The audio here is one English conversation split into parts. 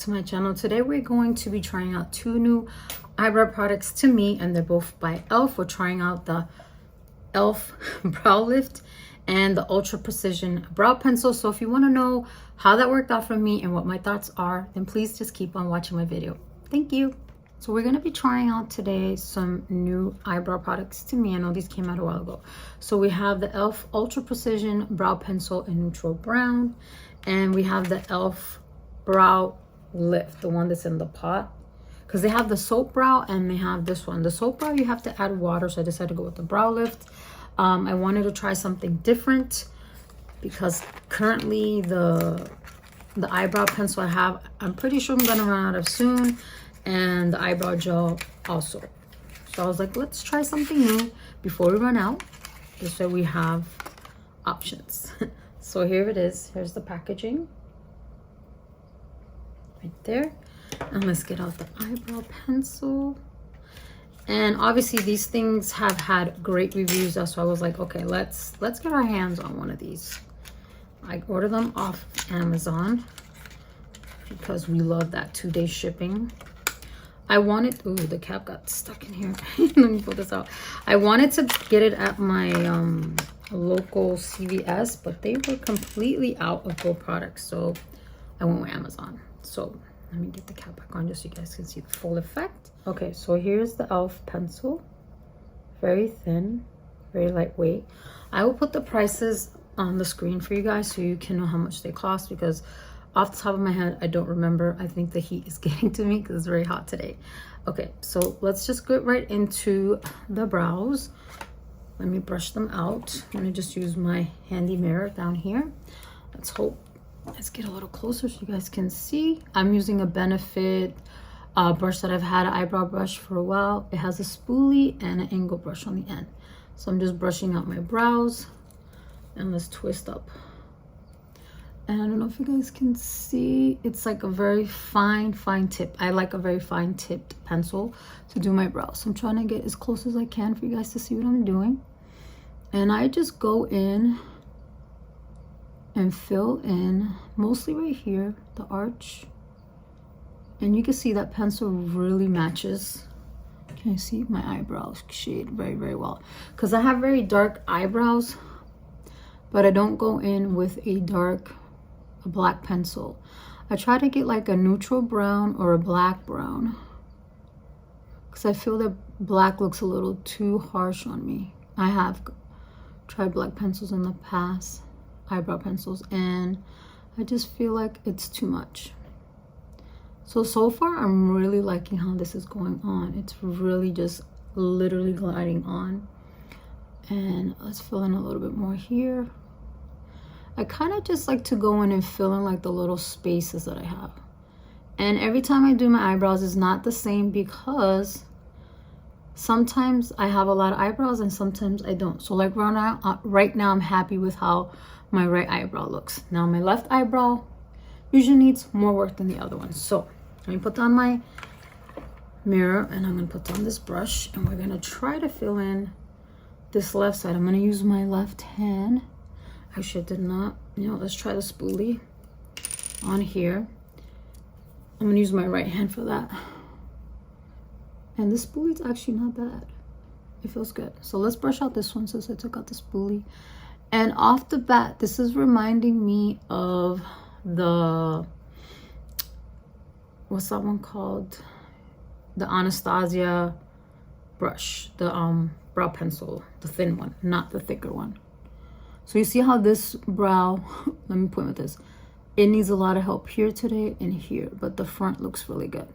to my channel. Today we're going to be trying out two new eyebrow products to me, and they're both by e.l.f. We're trying out the e.l.f. Brow Lift and the Ultra Precision Brow Pencil. So if you want to know how that worked out for me and what my thoughts are, then please just keep on watching my video. Thank you. So we're going to be trying out today some new eyebrow products to me. I know these came out a while ago. So we have the e.l.f. Ultra Precision Brow Pencil in neutral brown, and we have the e.l.f. Brow Lift, the one that's in the pot, because they have the soap brow and they have this one. The soap brow you have to add water, so I decided to go with the brow lift. I wanted to try something different because currently the eyebrow pencil I have, I'm pretty sure I'm gonna run out of soon, and the eyebrow gel also. So I was like, let's try something new before we run out, this way we have options. So here it is. Here's the packaging right there, and let's get out the eyebrow pencil. And obviously these things have had great reviews, so I was like, okay, let's get our hands on one of these. I ordered them off Amazon because we love that 2-day shipping. I wanted, ooh, the cap got stuck in here. Let me pull this out. I wanted to get it at my local CVS, but they were completely out of gold products, so I went with Amazon. So let me get the cap back on just so you guys can see the full effect. Okay, so here's the e.l.f. pencil. Very thin, very lightweight. I will put the prices on the screen for you guys so you can know how much they cost, because off the top of my head, I don't remember. I think the heat is getting to me because it's very hot today. Okay, so let's just get right into the brows. Let me brush them out. I'm gonna just use my handy mirror down here. Let's get a little closer so you guys can see. I'm using a Benefit brush that I've had, an eyebrow brush, for a while. It has a spoolie and an angle brush on the end. So I'm just brushing out my brows, and let's twist up. And I don't know if you guys can see, it's like a very fine tip. I like a very fine tipped pencil to do my brows. So I'm trying to get as close as I can for you guys to see what I'm doing. And I just go in and fill in mostly right here, the arch. And you can see that pencil really matches. Can you see my eyebrows shade very well? Because I have very dark eyebrows, but I don't go in with a black pencil. I try to get like a neutral brown or a black brown, because I feel that black looks a little too harsh on me. I have tried black pencils in the past, eyebrow pencils, and I just feel like it's too much. So far I'm really liking how this is going on. It's really just literally gliding on. And let's fill in a little bit more here. I kind of just like to go in and fill in like the little spaces that I have. And every time I do my eyebrows is not the same, because sometimes I have a lot of eyebrows and sometimes I don't. So like right now I'm happy with how my right eyebrow looks. Now my left eyebrow usually needs more work than the other one. So let me put down my mirror, and I'm gonna put down this brush, and we're gonna try to fill in this left side. I'm gonna use my left hand. Actually, I did not. Let's try the spoolie on here. I'm gonna use my right hand for that. And this spoolie is actually not bad. It feels good. So let's brush out this one since I took out the spoolie. And off the bat, this is reminding me of the, what's that one called? The Anastasia brush, the brow pencil, the thin one, not the thicker one. So you see how this brow, let me point with this, it needs a lot of help here today and here, but the front looks really good.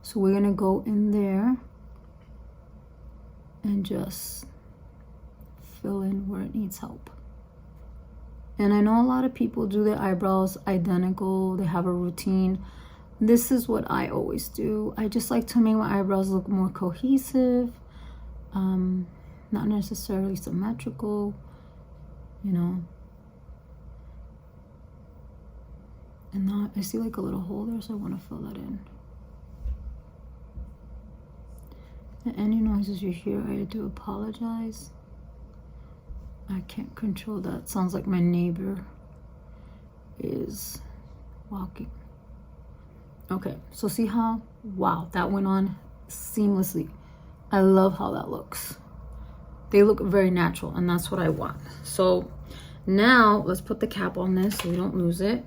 So we're gonna go in there and just fill in where it needs help. And I know a lot of people do their eyebrows identical, they have a routine. This is what I always do. I just like to make my eyebrows look more cohesive, not necessarily symmetrical, And now I see like a little hole there, so I want to fill that in. And any noises you hear, I do apologize. I can't control that. Sounds like my neighbor is walking. Okay, so see how, wow, that went on seamlessly. I love how that looks. They look very natural, and that's what I want. So now let's put the cap on this so we don't lose it.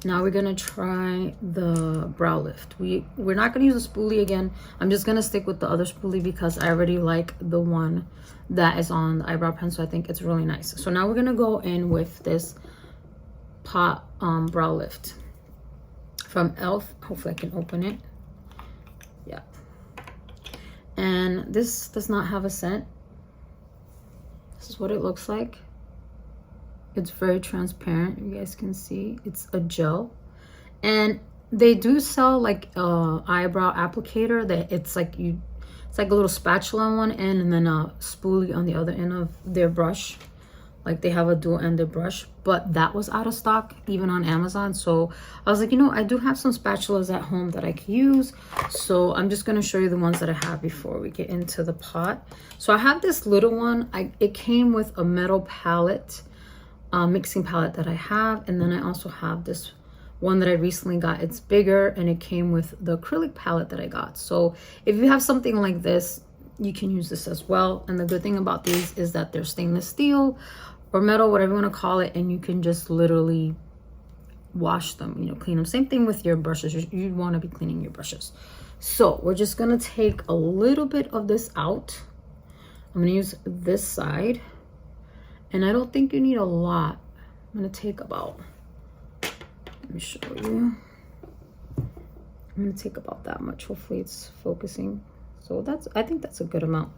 Now we're gonna try the brow lift. We're not gonna use a spoolie again. I'm just gonna stick with the other spoolie because I already like the one that is on the eyebrow pencil. I think it's really nice. So now we're gonna go in with this pot brow lift from e.l.f. Hopefully I can open it. Yeah. And this does not have a scent. This is what it looks like. It's very transparent. You guys can see it's a gel, and they do sell like eyebrow applicator that it's like a little spatula on one end and then a spoolie on the other end of their brush. Like they have a dual-ended brush, but that was out of stock even on Amazon. So I was like, you know, I do have some spatulas at home that I can use, so I'm just going to show you the ones that I have before we get into the pot. So I have this little one. It came with a metal palette, mixing palette that I have, and then I also have this one that I recently got. It's bigger, and it came with the acrylic palette that I got. So if you have something like this, you can use this as well. And the good thing about these is that they're stainless steel or metal, whatever you want to call it, and you can just literally wash them, you know, clean them. Same thing with your brushes. You want to be cleaning your brushes. So we're just going to take a little bit of this out. I'm going to use this side, and I don't think you need a lot. I'm going to take about, let me show you. I'm going to take about that much. Hopefully it's focusing. So I think that's a good amount.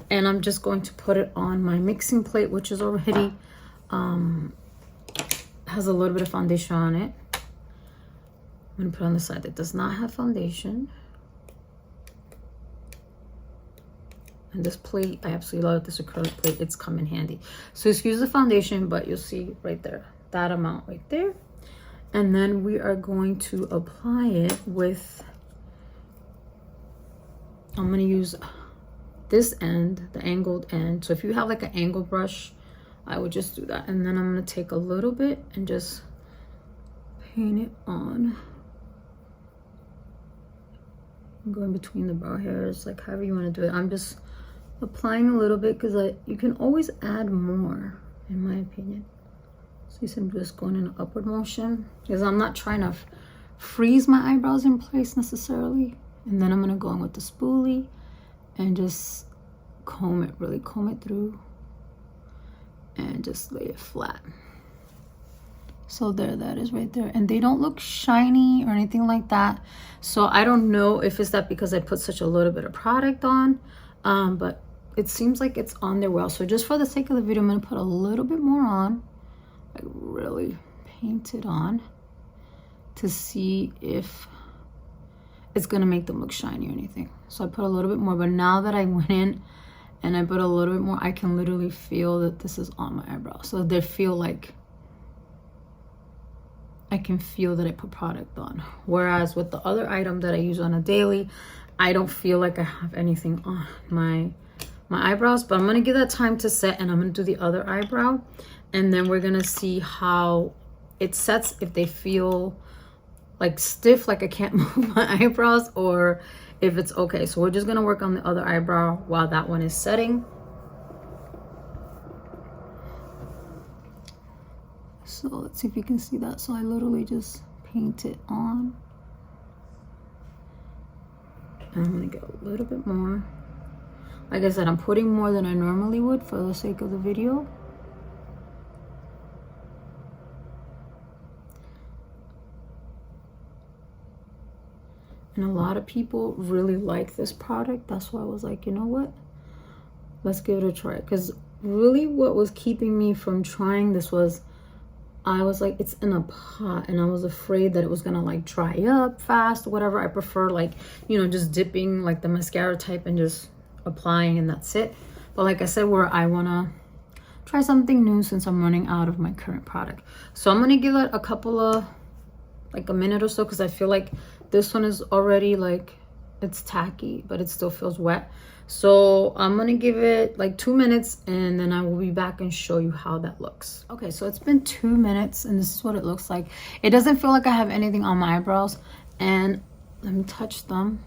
And I'm just going to put it on my mixing plate, which is already has a little bit of foundation on it. I'm going to put it on the side that does not have foundation. And this plate, I absolutely love this acrylic plate. It's come in handy. So excuse the foundation, but you'll see right there, that amount right there. And then we are going to apply it with, I'm going to use this end, the angled end. So if you have like an angled brush, I would just do that. And then I'm going to take a little bit and just paint it on. I'm going between the brow hairs, like however you want to do it. I'm just applying a little bit because you can always add more, in my opinion. So you see I'm just going in an upward motion because I'm not trying to freeze my eyebrows in place necessarily. And then I'm going to go in with the spoolie and just really comb it through and just lay it flat. So there, that is right there. And they don't look shiny or anything like that. So I don't know if it's that because I put such a little bit of product on, but it seems like it's on there well. So just for the sake of the video, I'm going to put a little bit more on, like really paint it on to see if it's gonna make them look shiny or anything. So I put a little bit more, but now that I went in and I put a little bit more, I can literally feel that this is on my eyebrow. So they feel like I can feel that I put product on. Whereas with the other item that I use on a daily, I don't feel like I have anything on my eyebrows. But I'm gonna give that time to set, and I'm gonna do the other eyebrow, and then we're gonna see how it sets, if they feel like stiff, like I can't move my eyebrows, or if it's okay. So we're just gonna work on the other eyebrow while that one is setting. So let's see if you can see that. So I literally just paint it on. And I'm gonna get a little bit more. Like I said, I'm putting more than I normally would for the sake of the video. And a lot of people really like this product. That's why I was like, you know what? Let's give it a try. Because really what was keeping me from trying this was, I was like, it's in a pot. And I was afraid that it was going to like dry up fast or whatever. I prefer like, you know, just dipping like the mascara type and just applying and that's it. But like I said, where I want to try something new since I'm running out of my current product. So I'm going to give it a couple of, like a minute or so, because I feel like this one is already like, it's tacky, but it still feels wet. So I'm gonna give it like 2 minutes, and then I will be back and show you how that looks. Okay, so it's been 2 minutes, and this is what it looks like. It doesn't feel like I have anything on my eyebrows, And let me touch them.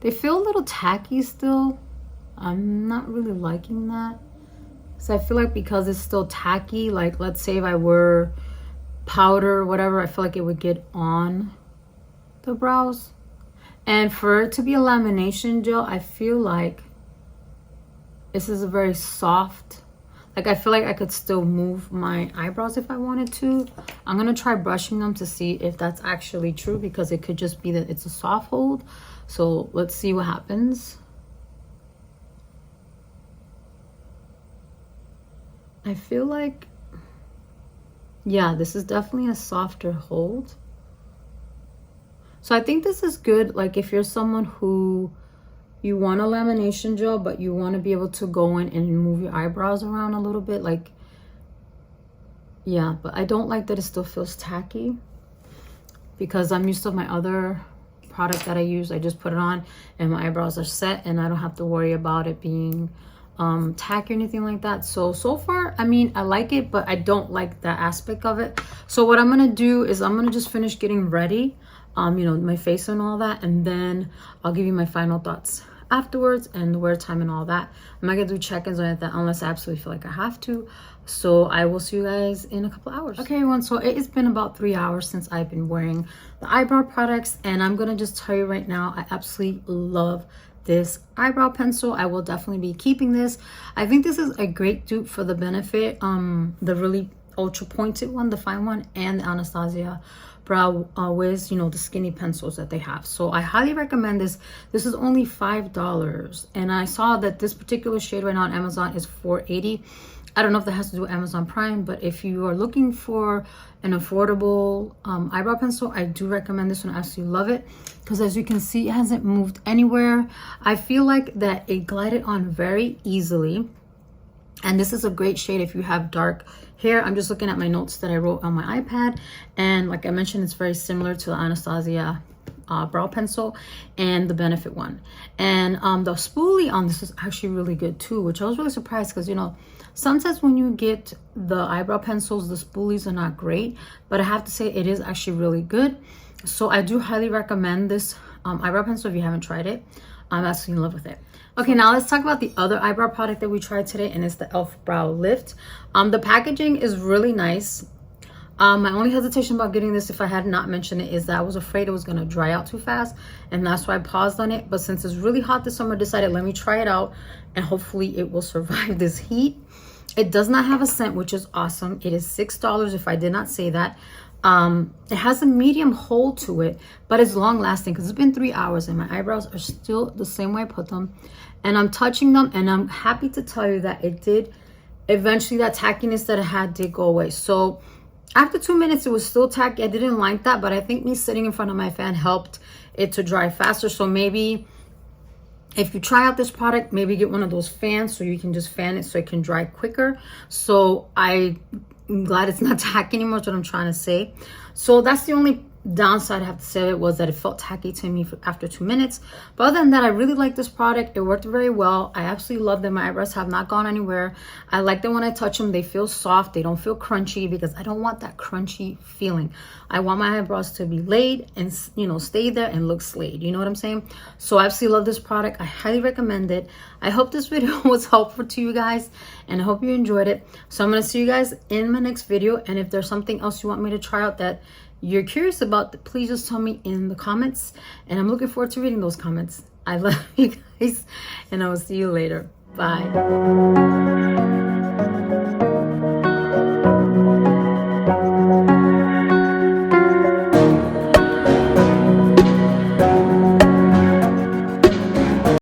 They feel a little tacky still. I'm not really liking that. So I feel like because it's still tacky, like let's say if I were powder or whatever, I feel like it would get on the brows. And for it to be a lamination gel, I feel like this is a very soft, like I feel like I could still move my eyebrows if I wanted to. I'm gonna try brushing them to see if that's actually true, because it could just be that it's a soft hold. So let's see what happens. I feel like, yeah, this is definitely a softer hold. So I think this is good, like if you're someone who you want a lamination gel, but you want to be able to go in and move your eyebrows around a little bit, like, yeah, but I don't like that it still feels tacky, because I'm used to my other product that I use. I just put it on and my eyebrows are set and I don't have to worry about it being tacky or anything like that. So far, I mean, I like it, but I don't like that aspect of it. So what I'm gonna do is I'm gonna just finish getting ready, you know, my face and all that, and then I'll give you my final thoughts afterwards and the wear time and all that. I'm not gonna do check-ins or anything unless I absolutely feel like I have to. So I will see you guys in a couple hours. Okay, everyone, so it has been about 3 hours since I've been wearing the eyebrow products, and I'm gonna just tell you right now, I absolutely love this eyebrow pencil. I will definitely be keeping this. I think this is a great dupe for the Benefit, the really ultra pointed one, the fine one, and the Anastasia Brow Wiz, you know, the skinny pencils that they have. So I highly recommend this. This is only $5, and I saw that this particular shade right now on Amazon is $4.80. I don't know if that has to do with Amazon Prime, but if you are looking for an affordable eyebrow pencil, I do recommend this one. I absolutely love it, because as you can see, it hasn't moved anywhere. I feel like that it glided on very easily, and this is a great shade if you have dark hair. I'm just looking at my notes that I wrote on my iPad, and like I mentioned, it's very similar to the Anastasia brow pencil and the Benefit one. And the spoolie on this is actually really good too, which I was really surprised, because you know, sometimes when you get the eyebrow pencils, the spoolies are not great, but I have to say it is actually really good. So I do highly recommend this eyebrow pencil if you haven't tried it. I'm absolutely in love with it. Okay, now let's talk about the other eyebrow product that we tried today, and it's the e.l.f. Brow Lift. The packaging is really nice. My only hesitation about getting this, if I had not mentioned it, is that I was afraid it was going to dry out too fast, and that's why I paused on it. But since it's really hot this summer, I decided let me try it out, and hopefully it will survive this heat. It does not have a scent, which is awesome. It is $6 if I did not say that. It has a medium hold to it, but it's long lasting, because it's been 3 hours and my eyebrows are still the same way I put them, and I'm touching them, and I'm happy to tell you that it did eventually, that tackiness that it had did go away. So after 2 minutes, it was still tacky. I didn't like that, but I think me sitting in front of my fan helped it to dry faster. So maybe if you try out this product, maybe get one of those fans so you can just fan it so it can dry quicker. So I'm glad it's not tacky anymore, is what I'm trying to say. So that's the only downside I have to say, it was that it felt tacky to me after 2 minutes. But other than that, I really like this product. It worked very well. I absolutely love them. My eyebrows have not gone anywhere. I like them when I touch them. They feel soft. They don't feel crunchy, because I don't want that crunchy feeling. I want my eyebrows to be laid and, you know, stay there and look slayed. You know what I'm saying? So I absolutely love this product. I highly recommend it. I hope this video was helpful to you guys, and I hope you enjoyed it. So I'm going to see you guys in my next video. And if there's something else you want me to try out that you're curious about, please just tell me in the comments, and I'm looking forward to reading those comments. I love you guys, and I will see you later. Bye.